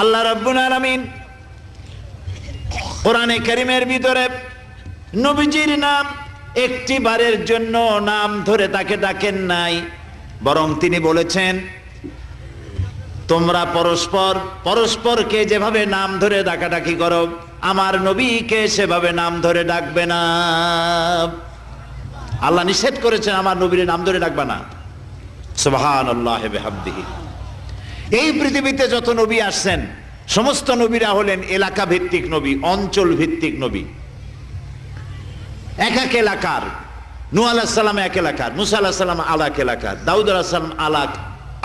আল্লাহ রাব্বুল আলামিন কোরআনে কারীমের ভিতরে নবীজির নাম একটি বারের জন্য নাম ধরে তাকে ডাকেন নাই, বরং তিনি বলেছেন তোমরা পরস্পর পরস্পরকে যেভাবে নাম ধরে ডাকাডাকি করো আমার নবীকে সেভাবে নাম ধরে ডাকবে না। আল্লাহ নিষেধ করেছেন আমার নবীর নাম ধরে ডাকবে না। সুবহানাল্লাহি ওয়া বিহামদিহি। এই পৃথিবীতে যত নবী আসছেন সমস্ত নবীরা হলেন এলাকা ভিত্তিক নবী, অঞ্চল ভিত্তিক নবী। এক এক এলাকার, নূহ আলাইহিস সালাম এক এলাকার, মুসা আলাইহিস সালাম আলাক এলাকার, দাউদ আলাইহিস সালাম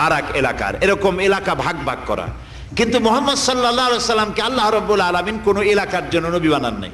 আরাক এলাকার, এরকম এলাকা ভাগ ভাগ করা। কিন্তু মুহাম্মদ সাল্লাল্লাহু আলাইহি ওয়াসাল্লামকে আল্লাহ রাব্বুল আলামিন কোন এলাকার জন্য নবী বানান নাই।